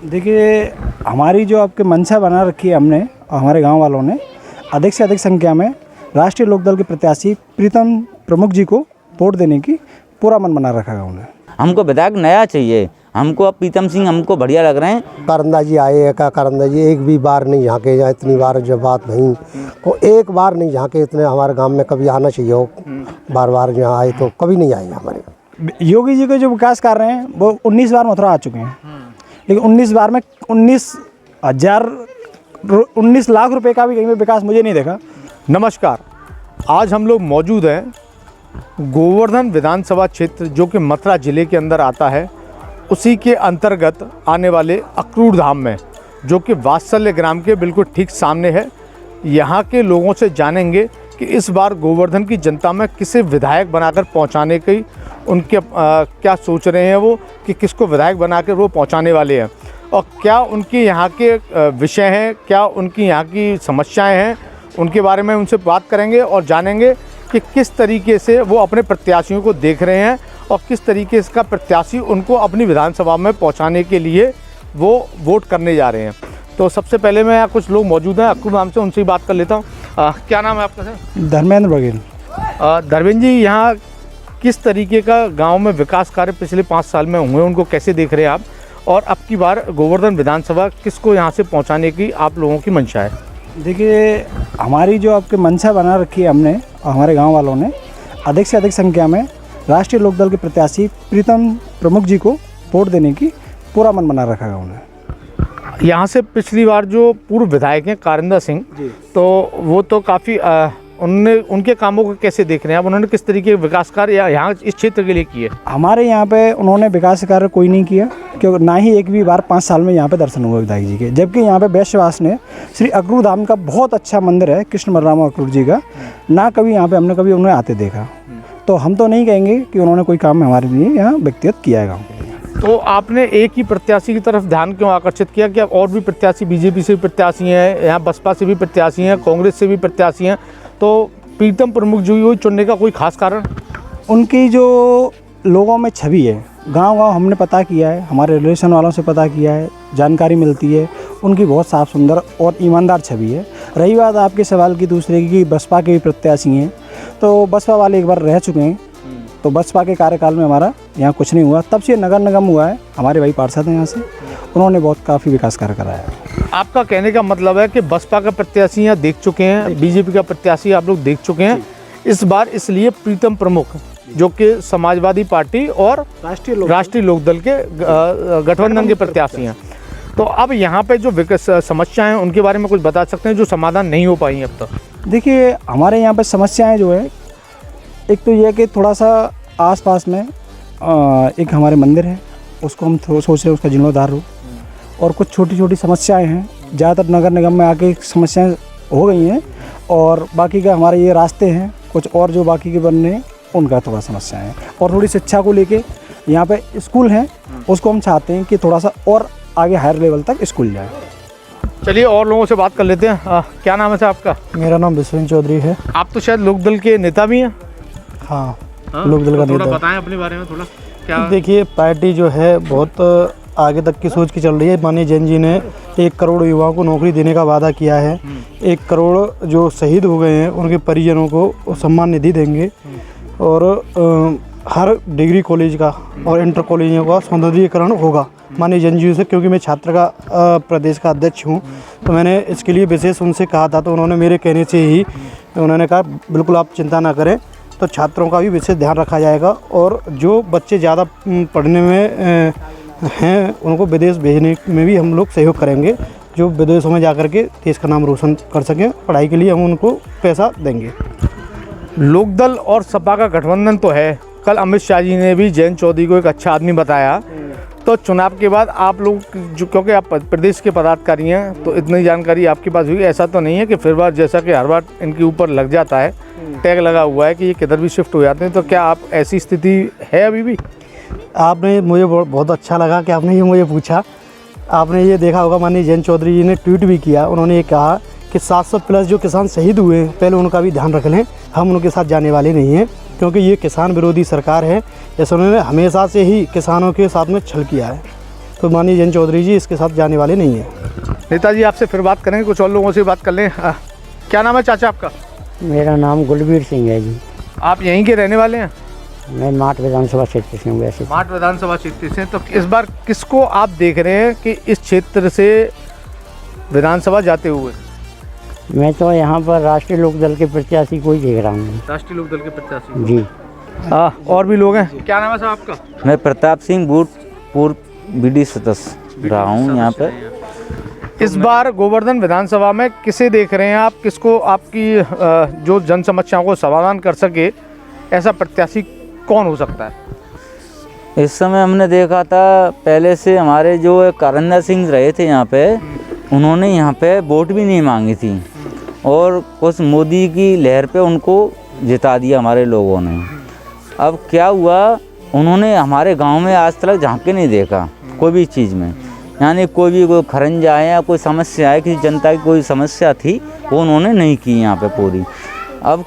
देखिए, हमारी जो आपके मंशा बना रखी है हमने और हमारे गांव वालों ने अधिक से अधिक संख्या में राष्ट्रीय लोकदल के प्रत्याशी प्रीतम प्रमुख जी को वोट देने की पूरा मन बना रखा है उन्हें। हमको विधायक नया चाहिए, हमको अब प्रीतम सिंह हमको बढ़िया लग रहे हैं। करंदा जी आए हैं, का करंदा जी एक भी बार नहीं यहाँ के, इतनी बार जब बात नहीं को एक बार नहीं यहाँ के, इतने हमारे गांव में कभी आना चाहिए हो, बार बार यहाँ आए तो कभी नहीं आए हमारे। योगी जी को जो विकास कर रहे हैं वो 19 बार मथुरा आ चुके हैं, लेकिन 19 बार में 19 लाख रुपए का भी कहीं पे विकास मुझे नहीं देखा। नमस्कार, आज हम लोग मौजूद हैं गोवर्धन विधानसभा क्षेत्र जो कि मथुरा ज़िले के अंदर आता है, उसी के अंतर्गत आने वाले अक्रूर धाम में, जो कि वात्सल्य ग्राम के बिल्कुल ठीक सामने है। यहाँ के लोगों से जानेंगे कि इस बार गोवर्धन की जनता में किसे विधायक बनाकर पहुँचाने की उनके क्या सोच रहे हैं वो, कि किसको विधायक बनाकर वो पहुँचाने वाले हैं और क्या उनके यहाँ के विषय हैं, क्या उनकी यहाँ की समस्याएँ हैं, उनके बारे में उनसे बात करेंगे और जानेंगे कि किस तरीके से वो अपने प्रत्याशियों को देख रहे हैं और किस तरीके से का प्रत्याशी उनको अपनी विधानसभा में पहुंचाने के लिए वो वोट करने जा रहे हैं। तो सबसे पहले मैं यहाँ कुछ लोग मौजूद हैं अक्रूर नाम से, उनसे ही बात कर लेता हूँ। क्या नाम है आपका सर? धर्मेंद्र बघेल। धर्मेंद्र जी, यहाँ किस तरीके का गाँव में विकास कार्य पिछले 5 साल में हुए, उनको कैसे देख रहे हैं आप, और अब की बार गोवर्धन विधानसभा किसको यहाँ से पहुँचाने की आप लोगों की मंशा है? देखिए, हमारी जो आपके मंशा बना रखी है हमने और हमारे गांव वालों ने अधिक से अधिक संख्या में राष्ट्रीय लोकदल के प्रत्याशी प्रीतम प्रमुख जी को वोट देने की पूरा मन बना रखा है उन्हें। यहाँ से पिछली बार जो पूर्व विधायक हैं कारिंदा सिंह, तो वो तो काफ़ी उनके कामों को कैसे देख रहे हैं आप? उन्होंने किस तरीके के विकास कार्य यहाँ इस क्षेत्र के लिए किए? हमारे यहाँ पे उन्होंने विकास कार्य कोई नहीं किया, क्योंकि ना ही एक भी बार 5 साल में यहाँ पे दर्शन हुआ विधायक जी के। जबकि यहाँ पे वैश्यवास ने श्री अक्रूर धाम का बहुत अच्छा मंदिर है, कृष्ण बलराम अक्रूर जी का, ना कभी यहाँ पे हमने कभी उन्हें आते देखा। तो हम तो नहीं कहेंगे कि उन्होंने कोई काम हमारे लिए यहाँ व्यक्तिगत किया है गाँव के लिए। तो आपने एक ही प्रत्याशी की तरफ ध्यान क्यों आकर्षित किया कि और भी प्रत्याशी, बीजेपी से भी प्रत्याशी हैं, यहाँ बसपा से भी प्रत्याशी हैं, कांग्रेस से भी प्रत्याशी हैं, तो प्रीतम प्रमुख जी को चुनने का कोई खास कारण? उनकी जो लोगों में छवि है, गांव हमने पता किया है, हमारे रिलेशन वालों से पता किया है, जानकारी मिलती है, उनकी बहुत साफ़ सुंदर और ईमानदार छवि है। रही बात आपके सवाल की दूसरे की, बसपा के भी प्रत्याशी हैं, तो बसपा वाले एक बार रह चुके हैं, तो बसपा के कार्यकाल में हमारा यहाँ कुछ नहीं हुआ। तब से नगर निगम हुआ है, हमारे भाई पार्षद हैं यहाँ से, उन्होंने बहुत काफ़ी विकास कार्य कराया है। आपका कहने का मतलब है कि बसपा का प्रत्याशी यहाँ देख चुके हैं, बीजेपी का प्रत्याशी आप लोग देख चुके हैं, इस बार इसलिए प्रीतम प्रमुख जो कि समाजवादी पार्टी और राष्ट्रीय लोकदल के गठबंधन के प्रत्याशी हैं। तो अब यहाँ पे जो विकास समस्याएं हैं उनके बारे में कुछ बता सकते हैं जो समाधान नहीं हो पाई हैं अब तक? देखिए, हमारे यहाँ पे समस्याएं जो है, एक तो ये कि थोड़ा सा आसपास में एक हमारे मंदिर है, उसको हम सोच रहे हैं उसका जीर्णोद्धार हो, और कुछ छोटी छोटी समस्याएं हैं, ज़्यादातर नगर निगम में आके समस्याएं हो गई हैं, और बाकी का हमारे ये रास्ते हैं कुछ और जो बाकी के बनने हैं उनका थोड़ा समस्या है। और थोड़ी शिक्षा को लेके यहाँ पे स्कूल हैं, उसको हम चाहते हैं कि थोड़ा सा और आगे हायर लेवल तक स्कूल जाए। चलिए और लोगों से बात कर लेते हैं। क्या नाम है सर आपका? मेरा नाम विश्वेंद्र चौधरी है। आप तो शायद लोकदल के नेता भी हैं? हाँ, लोकदल का थोड़ा नेता। बताएं अपने बारे में थोड़ा। क्या देखिए, पार्टी जो है बहुत आगे तक की सोच की चल रही है। माननीय जैन जी ने 1 करोड़ युवाओं को नौकरी देने का वादा किया है। 1 करोड़ जो शहीद हो गए हैं उनके परिजनों को सम्मान निधि देंगे, और हर डिग्री कॉलेज का और इंटर कॉलेजों का सौंदर्यीकरण होगा माननीय जैन जी से। क्योंकि मैं छात्र का प्रदेश का अध्यक्ष हूँ, तो मैंने इसके लिए विशेष उनसे कहा था, तो उन्होंने मेरे कहने से ही उन्होंने कहा बिल्कुल आप चिंता ना करें, तो छात्रों का भी विशेष ध्यान रखा जाएगा, और जो बच्चे ज़्यादा पढ़ने में हैं उनको विदेश भेजने में भी हम लोग सहयोग करेंगे, जो विदेशों में जाकर के देश का नाम रोशन कर सकें। पढ़ाई के लिए हम उनको पैसा देंगे। लोकदल और सपा का गठबंधन तो है, कल अमित शाह जी ने भी जयंत चौधरी को एक अच्छा आदमी बताया, तो चुनाव के बाद आप लोग जो, क्योंकि आप प्रदेश के पदाधिकारी हैं, तो इतनी जानकारी आपके पास हुई, ऐसा तो नहीं है कि फिर बार जैसा कि हर बार इनके ऊपर लग जाता है, टैग लगा हुआ है कि ये किधर भी शिफ्ट हो जाते हैं, तो क्या आप ऐसी स्थिति है अभी भी? आपने मुझे बहुत अच्छा लगा कि आपने ये मुझे पूछा। आपने ये देखा होगा माननीय जयंत चौधरी जी ने ट्वीट भी किया, उन्होंने ये कहा कि 700 प्लस जो किसान शहीद हुए हैं पहले उनका भी ध्यान रख लें, हम उनके साथ जाने वाले नहीं हैं, क्योंकि ये किसान विरोधी सरकार है। जैसे उन्होंने हमेशा से ही किसानों के साथ में छल किया है। तो माननीय जयंत चौधरी जी इसके साथ जाने वाले नहीं हैं। नेताजी आपसे फिर बात करेंगे, कुछ और लोगों से बात कर लें। क्या नाम है चाचा आपका? मेरा नाम गुलबीर सिंह है जी। आप यहीं के रहने वाले हैं? मैं माठ विधानसभा क्षेत्र से हूँ वैसे। माठ विधानसभा क्षेत्र से। तो इस बार किसको आप देख रहे हैं कि इस क्षेत्र से विधानसभा जाते हुए? मैं तो यहाँ पर राष्ट्रीय लोकदल के प्रत्याशी को ही देख रहा हूँ। राष्ट्रीय लोकदल के प्रत्याशी जी। और भी लोग हैं। क्या नाम है साहब आपका? मैं प्रताप सिंह पूर्व बीडी सदस्य रहा हूँ यहाँ पे। इस बार गोवर्धन विधानसभा में किसे देख रहे हैं आप? किसको आपकी जो जन समस्याओं को समाधान कर सके, ऐसा प्रत्याशी कौन हो सकता है? इस समय हमने देखा था पहले से हमारे जो करंदा सिंह रहे थे यहाँ पे, उन्होंने यहाँ पे वोट भी नहीं मांगी थी और कुछ मोदी की लहर पे उनको जिता दिया हमारे लोगों ने। अब क्या हुआ, उन्होंने हमारे गांव में आज तक झांके नहीं देखा कोई भी चीज़ में, यानी कोई खरंज आए या कोई समस्या है, किसी जनता की कोई समस्या थी वो उन्होंने नहीं की यहाँ पे पूरी। अब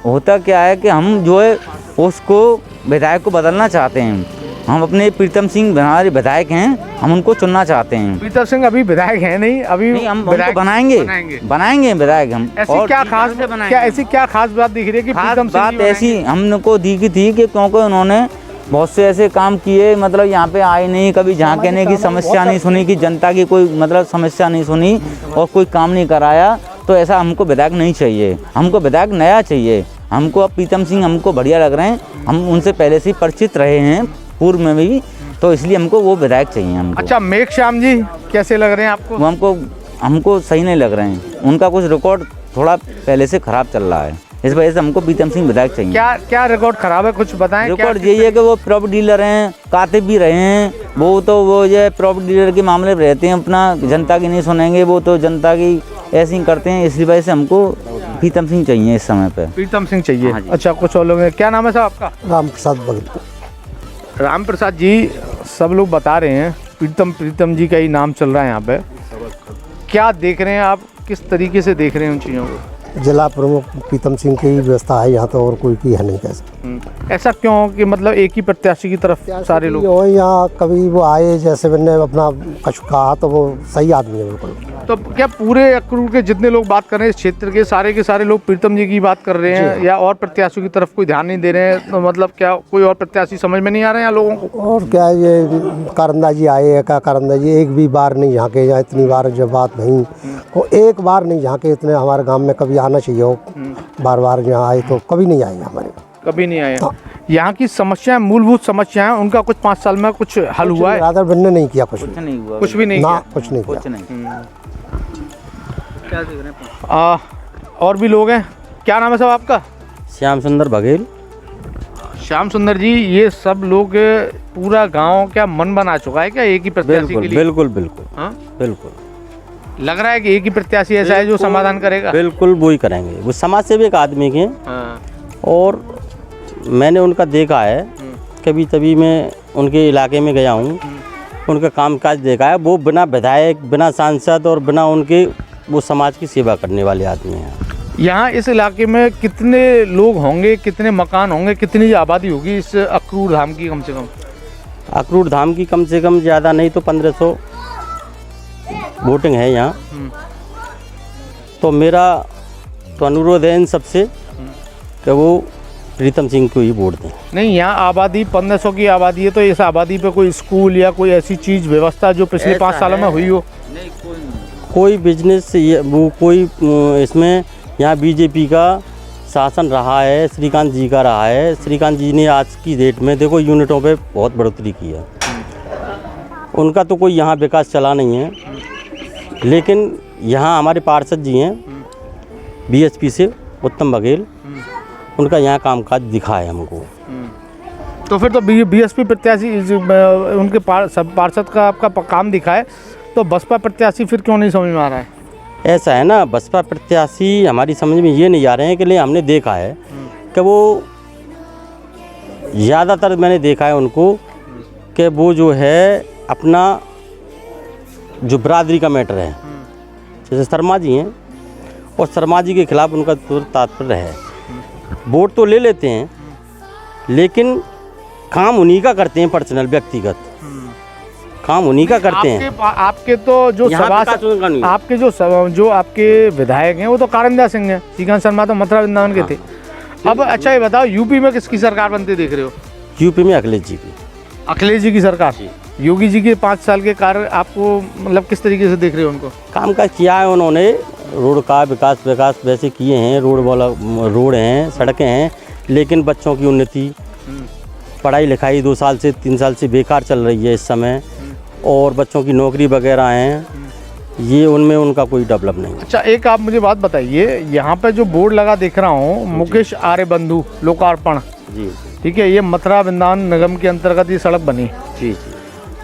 होता क्या है कि हम जो है उसको विधायक को बदलना चाहते हैं। हम अपने प्रीतम सिंह हमारे विधायक हैं, हम उनको चुनना चाहते हैं। प्रीतम सिंह अभी विधायक हैं नहीं, अभी नहीं, हम उनको बनाएंगे विधायक हम। ऐसी क्या खास बात दिख रही है कि प्रीतम सिंह बात ऐसी हमको दिखी थी कि क्योंकि उन्होंने बहुत से ऐसे काम किए, मतलब यहाँ पे आए नहीं, कभी झांकने की समस्या नहीं सुनी, कि जनता की कोई मतलब समस्या नहीं सुनी और कोई काम नहीं कराया। तो ऐसा हमको विधायक नहीं चाहिए, हमको विधायक नया चाहिए। हमको अब प्रीतम सिंह हमको बढ़िया लग रहे हैं, हम उनसे पहले से परिचित रहे हैं पूर्व में भी, तो इसलिए हमको वो विधायक चाहिए हमको। अच्छा, मेघश्याम जी कैसे लग रहे हैं आपको? वो हमको सही नहीं लग रहे हैं, उनका कुछ रिकॉर्ड थोड़ा पहले से खराब चल रहा है, इस वजह से हमको प्रीतम सिंह विधायक चाहिए। क्या रिकॉर्ड खराब है, कुछ बताएं। रिकॉर्ड यही है कि वो प्रॉपर्टी डीलर हैं, कातिब भी रहे हैं, वो ये प्रॉपर्टी डीलर के मामले में रहते हैं, अपना जनता की नहीं सुनेंगे, वो तो जनता की ऐसे ही करते हैं। इसी वजह से हमको प्रीतम सिंह चाहिए इस समय पे। प्रीतम सिंह चाहिए। हाँ जी। अच्छा, कुछ और लोग हैं। क्या नाम है साहब आपका? राम प्रसाद बघेल। राम प्रसाद जी, सब लोग बता रहे हैं प्रीतम जी का ही नाम चल रहा है यहाँ पे। क्या देख रहे हैं आप, किस तरीके से देख रहे हैं उन चीज़ों को? जिला प्रमुख प्रीतम सिंह की व्यवस्था है यहाँ, तो और कोई की है नहीं कह सकते। ऐसा क्यों कि मतलब एक ही प्रत्याशी की तरफ सारे लोग? और यहाँ कभी वो आए, जैसे मैंने अपना कछु कहा, तो वो सही आदमी है बिल्कुल। तो क्या पूरे अक्रूर के जितने लोग बात कर रहे हैं इस क्षेत्र के सारे लोग प्रीतम जी की बात कर रहे हैं, या और प्रत्याशियों की तरफ कोई ध्यान नहीं दे रहे हैं? तो मतलब क्या कोई और प्रत्याशी समझ में नहीं आ रहे हैं लोगों को? और क्या, ये करंदा जी आए हैं, क्या करंदा जी एक भी बार नहीं झाँके, या इतनी बार जब बात नहीं को एक बार नहीं झाँके, इतने हमारे गाँव में कभी आना चाहिए हो, बार बार यहाँ आए तो कभी नहीं आए हमारे। कभी नहीं आए। यहाँ की समस्याएं, मूलभूत समस्याएं, उनका कुछ 5 साल में कुछ हल हुआ है? राधा बनने नहीं किया, कुछ नहीं हुआ, कुछ भी नहीं ना, किया। कुछ नहीं किया। क्या देख रहे हैं? और भी लोग हैं। क्या नाम है साहब आपका? श्याम सुंदर बघेल। श्याम सुंदर जी, ये सब लोग, पूरा गांव क्या मन बना चुका है क्या एक ही प्रत्याशी के लिए? बिल्कुल बिल्कुल हाँ? बिल्कुल लग रहा है कि एक ही प्रत्याशी ऐसा है जो समाधान करेगा? बिल्कुल वो ही करेंगे। वो समाज सेवी एक आदमी के, और मैंने उनका देखा है, कभी तभी मैं उनके इलाके में गया हूँ, उनका कामकाज देखा है। वो बिना विधायक, बिना सांसद और बिना उनके, वो समाज की सेवा करने वाले आदमी हैं। यहाँ इस इलाके में कितने लोग होंगे, कितने मकान होंगे, कितनी आबादी होगी इस अक्रूर धाम की? कम से कम अक्रूर धाम की कम से कम ज़्यादा नहीं तो 1500 वोटिंग है यहाँ। तो मेरा तो अनुरोध है इन सबसे कि वो प्रीतम सिंह को ही वोट दें। नहीं, यहाँ आबादी 1500 की आबादी है, तो इस आबादी पे कोई स्कूल या कोई ऐसी चीज़ व्यवस्था जो पिछले 5 सालों में हुई हो? कोई बिजनेस वो कोई इसमें यहाँ बीजेपी का शासन रहा है, श्रीकांत जी का रहा है। श्रीकांत जी ने आज की डेट में देखो यूनिटों पे बहुत बढ़ोतरी की है। उनका तो कोई यहाँ विकास चला नहीं है, लेकिन यहाँ हमारे पार्षद जी हैं बीएसपी से, उत्तम बघेल, उनका यहाँ कामकाज दिखा है हमको। तो फिर तो बीएसपी प्रत्याशी उनके पार्षद का आपका काम दिखा है, तो बसपा प्रत्याशी फिर क्यों नहीं समझ में आ रहा है? ऐसा है ना, बसपा प्रत्याशी हमारी समझ में ये नहीं आ रहे हैं कि हमने देखा है कि वो ज़्यादातर मैंने देखा है उनको कि वो जो है अपना जो बरादरी का मैटर है, जैसे शर्मा जी हैं, और शर्मा जी के खिलाफ उनका तात्पर्य है। वोट तो ले लेते हैं, लेकिन काम उन्हीं का करते हैं, पर्सनल व्यक्तिगत काम उन्हीं का करते हैं। आपके तो जो यहाँ सभा विकास उनका नहीं है। आपके जो आपके विधायक हैं वो तो कारिंदा सिंह हैं, श्रीकांत शर्मा तो मथुरा वृंदावन के थे। अब अच्छा ये बताओ, यूपी में किसकी सरकार बनते देख रहे हो? यूपी में अखिलेश जी की। अखिलेश जी की सरकार। योगी जी के 5 साल के कार्य आपको मतलब किस तरीके से देख रहे हो उनको? काम का किया है उन्होंने, रोड का विकास वैसे किए हैं, रोड हैं, सड़कें हैं, लेकिन बच्चों की उन्नति, पढ़ाई लिखाई 2 साल से 3 साल से बेकार चल रही है इस समय, और बच्चों की नौकरी वगैरह हैं, ये उनमें उनका कोई डेवलप नहीं। अच्छा एक आप मुझे बात बताइए, यहाँ पे जो बोर्ड लगा देख रहा हूँ, मुकेश आर्य बंधु लोकार्पण, जी ठीक है, ये मथुरा वृंदावन निगम के अंतर्गत ये सड़क बनी। जी जी।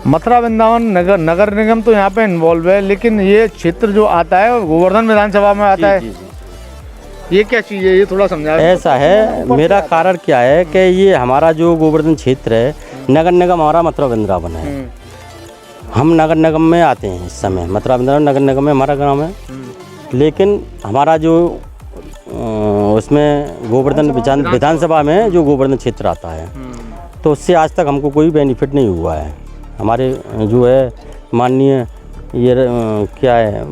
मथुरा वृंदावन नगर निगम तो यहाँ पे इन्वॉल्व है, लेकिन ये क्षेत्र जो आता है वो गोवर्धन विधानसभा में आता है। ये क्या चीज़ है, ये थोड़ा समझा। ऐसा है, मेरा कारण क्या है कि ये हमारा जो गोवर्धन क्षेत्र है, नगर निगम हमारा मथुरा वृंदावन है। हम नगर निगम में आते हैं इस समय, मथुरा वृंदावन नगर निगम में हमारा गाँव है, लेकिन हमारा जो उसमें गोवर्धन विधानसभा में जो गोवर्धन क्षेत्र आता है, तो उससे आज तक हमको कोई बेनिफिट नहीं हुआ है। हमारे जो है माननीय ये क्या है,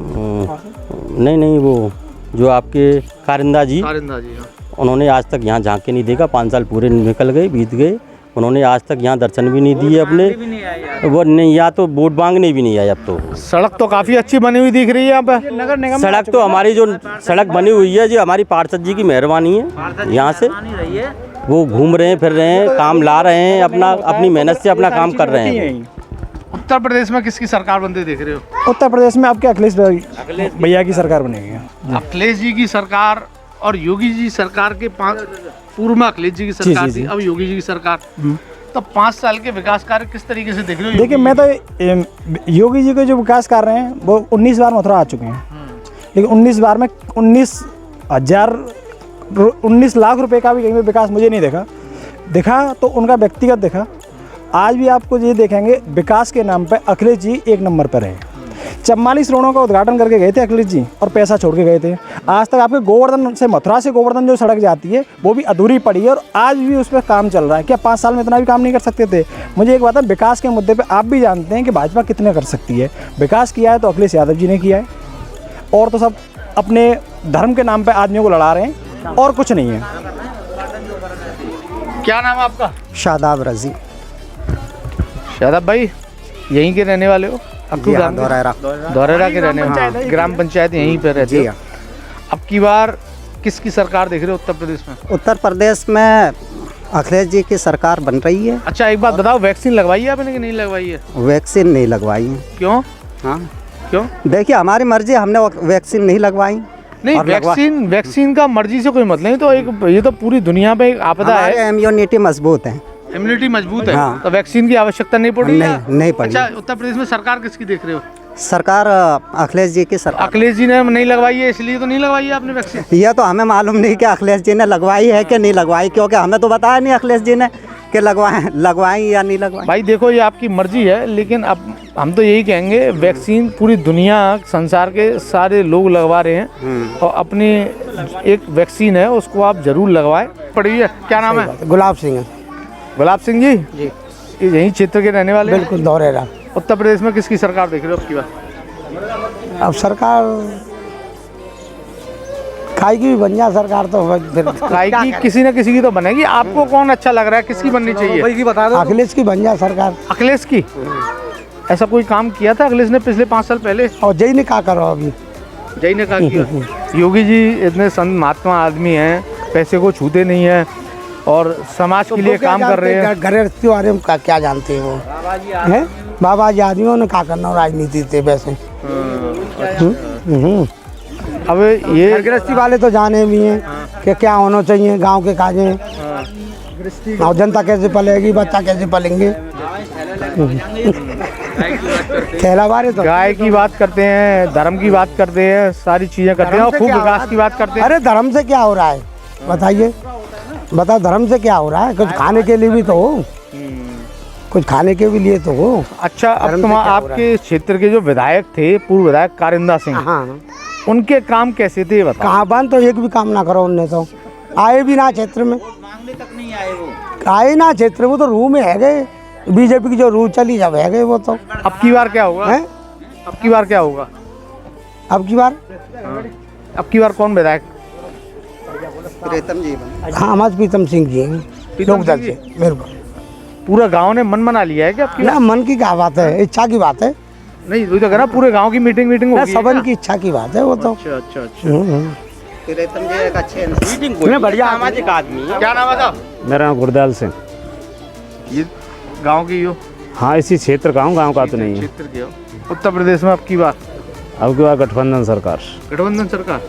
नहीं वो जो आपके कारिंदा जी, हाँ। उन्होंने आज तक यहाँ झांके नहीं देखा। 5 साल पूरे निकल गए, बीत गए, उन्होंने आज तक यहाँ दर्शन भी नहीं दिए अपने, वो नहीं, या तो वोट मांगने भी नहीं आए। अब तो सड़क तो काफ़ी अच्छी बनी हुई दिख रही है यहाँ पे। नगर निगम सड़क तो हमारी जो सड़क बनी हुई है, जो हमारी पार्षद जी की मेहरबानी है, यहाँ से वो घूम रहे हैं, फिर रहे हैं, काम ला रहे हैं, अपनी मेहनत से अपना काम कर रहे हैं। उत्तर प्रदेश में किसकी सरकार बनते देख रहे हो? उत्तर प्रदेश में आपके अखिलेश भैया की सरकार बनेगी। अखिलेश जी की सरकार और योगी जी सरकार के पूर्व में अखिलेश जी की सरकार थी, अब योगी जी की सरकार। तो 5 साल के विकास कार्य किस तरीके से देख रहे हो? देखिए, मैं तो योगी जी के जो विकास कर रहे हैं वो 19 बार मथुरा आ चुके हैं, लेकिन 19 बार में 19 लाख रुपए का भी कहीं पे विकास मुझे नहीं दिखा तो उनका व्यक्तिगत दिखा। आज भी आपको ये देखेंगे, विकास के नाम पे अखिलेश जी 1 नंबर पर है। 44 रोडों का उद्घाटन करके गए थे अखिलेश जी, और पैसा छोड़ के गए थे। आज तक आपके गोवर्धन से मथुरा से गोवर्धन जो सड़क जाती है वो भी अधूरी पड़ी है, और आज भी उस पर काम चल रहा है। क्या 5 साल में इतना भी काम नहीं कर सकते थे? मुझे एक बात है, विकास के मुद्दे पे आप भी जानते हैं कि भाजपा कितने कर सकती है। विकास किया है तो अखिलेश यादव जी ने किया है, और तो सब अपने धर्म के नाम पर आदमियों को लड़ा रहे हैं, और कुछ नहीं है। क्या नाम है आपका? शादाब रजी। शादाब भाई यहीं के रहने वाले हो? धौरेरा के रहने वाले, ग्राम पंचायत यहीं पे रहती है। अब की बार किसकी सरकार देख रहे हो उत्तर प्रदेश में? उत्तर प्रदेश में अखिलेश जी की सरकार बन रही है। अच्छा एक बात बताओ, वैक्सीन लगवाई है आपने कि नहीं लगवाई है? वैक्सीन नहीं लगवाई है। क्यों? हाँ, क्यों? देखिए हमारी मर्जी, हमने वैक्सीन नहीं लगवाई। नहीं, वैक्सीन का मर्जी से कोई मतलब नहीं, तो एक ये तो पूरी दुनिया पे एक आपदा है। इम्यूनिटी मजबूत है। इम्यूनिटी मजबूत है, हाँ। तो वैक्सीन की आवश्यकता नहीं पड़ रही है? नहीं पड़ी। अच्छा, उत्तर प्रदेश में सरकार किसकी देख रहे हो? सरकार अखिलेश जी की सरकार। अखिलेश जी ने नहीं लगवाई है, इसलिए तो नहीं लगवाई है आपने वैक्सीन? यह तो हमें मालूम नहीं कि अखिलेश जी ने लगवाई है कि नहीं लगवाई, क्योंकि हमें तो बताया नहीं अखिलेश जी ने कि लगवाई या नहीं लगवाई। भाई देखो, ये आपकी मर्जी है, लेकिन अब हम तो यही कहेंगे, वैक्सीन पूरी दुनिया संसार के सारे लोग लगवा रहे हैं, और अपनी एक वैक्सीन है उसको आप जरूर लगवाएं। पढ़िए, क्या नाम है? गुलाब सिंह। गुलाब सिंह जी यही क्षेत्र के रहने वाले? बिल्कुल, धौरेरा। उत्तर प्रदेश में किसकी सरकार देख रहे हो आपकी बात? अब सरकार खाई की भी बन जाए सरकार, तो फिर खाई की किसी न किसी की तो बनेगी। आपको कौन अच्छा लग रहा है, किसकी बननी चाहिए? अखिलेश की बन जाए सरकार। अखिलेश की? ऐसा कोई काम किया था अखिलेश ने पिछले 5 साल पहले? और जय ने क्या करो अभी? जय ने क्या किया? योगी जी इतने संत महात्मा आदमी हैं, पैसे को छूते नहीं हैं, और समाज के लिए काम कर रहे हैं। गृहस्थी बारे में क्या जानते हैं वो? हैं बाबा जी आदमियों ने क्या करना राजनीति से वैसे। अब ये गृहस्थी वाले तो जाने भी हैं कि क्या होना चाहिए गांव के काजें, और जनता कैसे पलेगी, बच्चा कैसे पलेंगे। खेला बारे तो गाय की बात करते हैं, धर्म की बात करते हैं, सारी चीजें करते हैं, और खूब विकास की बात करते हैं। अरे धर्म से क्या हो रहा है बताइए, बताओ धर्म से क्या हो रहा है? कुछ खाने के लिए भी तो हो, कुछ खाने के भी लिए तो हो। अच्छा, अब तुम आपके क्षेत्र के जो विधायक थे, पूर्व विधायक कारिंदा सिंह, हाँ, उनके काम कैसे थे बताओ? कहाँ बंद, तो एक भी काम ना करो उनने, तो आए भी ना क्षेत्र में, मांगने तक नहीं आए वो। आए ना क्षेत्र में, तो रूम में है गए, बीजेपी की जो रूल चली जब है गए वो तो अब की बार क्या होगा? है। अब की बार क्या होगा? अब की बार अब की बार कौन विधायक? हाँ हमारे प्रीतम सिंह जी हैं प्रीतम लोकदल सिंह से मेरे को पूरा गांव ने मन बना लिया है क्या? आपकी ना मन की क्या बात है, इच्छा की बात है नहीं, वही तो कह रहा, पूरे गांव की मीटिंग ना, होगी सबन की इच्छा की बात है वो तो। अच्छा अच्छा अच्छा। बढ़िया सामाजिक आदमी है। क्या नाम है साहब? मेरा नाम गुरदाल सिंह। ये गांव की हो? हाँ, इसी क्षेत्र का हूँ, गांव का तो नहीं है। क्षेत्र के हो। उत्तर प्रदेश में अब की बार गठबंधन सरकार, गठबंधन सरकार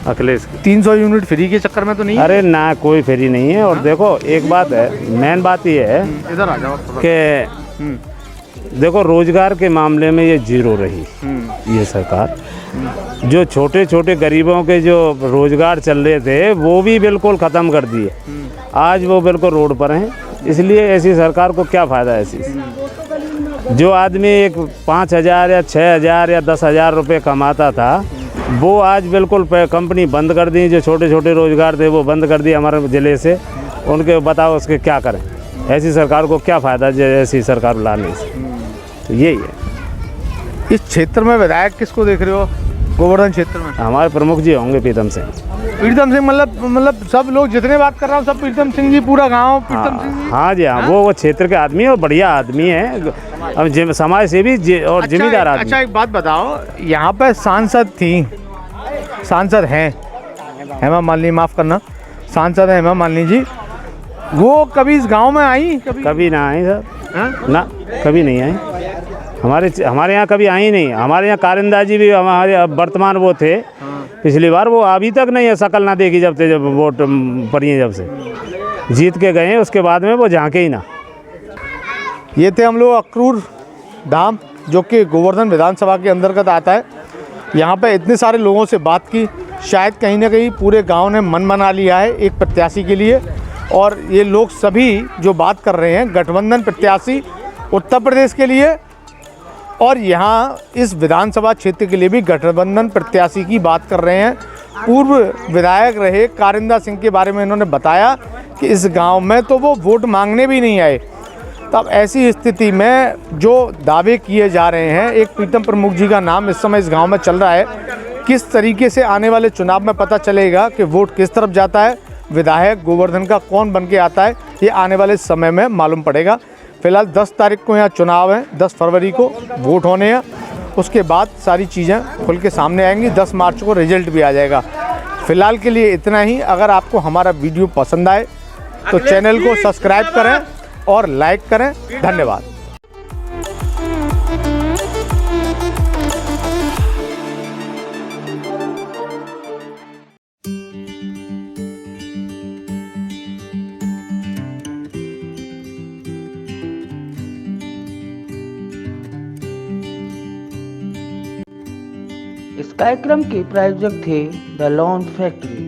अखिलेश की। 300 यूनिट फ्री के चक्कर में तो नहीं? अरे ना, कोई फ्री नहीं है। और देखो एक बात है, मेन बात ये है इधर आ जाओ थोड़ा। कि देखो रोजगार के मामले में ये जीरो रही ये सरकार। जो छोटे छोटे गरीबों के जो रोजगार चल रहे थे वो भी बिल्कुल ख़त्म कर दिए। आज वो बिल्कुल रोड पर हैं। इसलिए ऐसी सरकार को क्या फ़ायदा है ऐसी। जो आदमी एक 5,000 या 6,000 या 10,000 रुपये कमाता था वो आज बिल्कुल कंपनी बंद कर दी। जो छोटे छोटे रोजगार थे वो बंद कर दिए हमारे ज़िले से। उनके बताओ उसके क्या करें। ऐसी सरकार को क्या फ़ायदा ऐसी सरकार लाने से। तो यही है। इस क्षेत्र में विधायक किसको देख रहे हो? गोवर्धन क्षेत्र में हमारे प्रमुख जी होंगे प्रीतम सिंह। प्रीतम सिंह मतलब सब लोग जितने बात कर रहा हूँ सब प्रीतम सिंह जी, पूरा गांव प्रीतम सिंह जी। हाँ जी हाँ, वो क्षेत्र के आदमी है और बढ़िया आदमी है। अब समाज सेवी और जिम्मेदार आदमी। अच्छा एक बात बताओ, यहाँ पे सांसद हैं हेमा मालिनी, माफ़ करना, सांसद है हेमा मालिनी जी, वो कभी इस गांव में आई? कभी ना आई सर। हाँ? ना, कभी नहीं आई। हमारे यहाँ कभी आई नहीं। हमारे यहाँ कारिंदा जी भी हमारे अब वर्तमान वो थे। पिछली बार वो अभी तक नहीं है, शक्ल ना देखी जब से, जब वोट पड़ी है, जब से जीत के गए उसके बाद में वो झांके ही ना। ये थे हम लोग अक्रूर धाम, जो कि गोवर्धन विधानसभा के अंतर्गत आता है। यहाँ पे इतने सारे लोगों से बात की, शायद कहीं ना कहीं पूरे गांव ने मन बना लिया है एक प्रत्याशी के लिए। और ये लोग सभी जो बात कर रहे हैं गठबंधन प्रत्याशी उत्तर प्रदेश के लिए, और यहाँ इस विधानसभा क्षेत्र के लिए भी गठबंधन प्रत्याशी की बात कर रहे हैं। पूर्व विधायक रहे कारिंदा सिंह के बारे में इन्होंने बताया कि इस गांव में तो वो वोट मांगने भी नहीं आए। तब ऐसी स्थिति में जो दावे किए जा रहे हैं, एक प्रीतम प्रमुख जी का नाम इस समय इस गांव में चल रहा है। किस तरीके से आने वाले चुनाव में पता चलेगा कि वोट किस तरफ जाता है, विधायक गोवर्धन का कौन बन के आता है, ये आने वाले समय में मालूम पड़ेगा। फिलहाल 10 तारीख को यहाँ चुनाव है, 10 फरवरी को वोट होने हैं। उसके बाद सारी चीज़ें खुल के सामने आएंगी। 10 मार्च को रिजल्ट भी आ जाएगा। फिलहाल के लिए इतना ही। अगर आपको हमारा वीडियो पसंद आए तो चैनल को सब्सक्राइब करें और लाइक करें। धन्यवाद। इस कार्यक्रम के प्रायोजक थे द लॉन फैक्ट्री।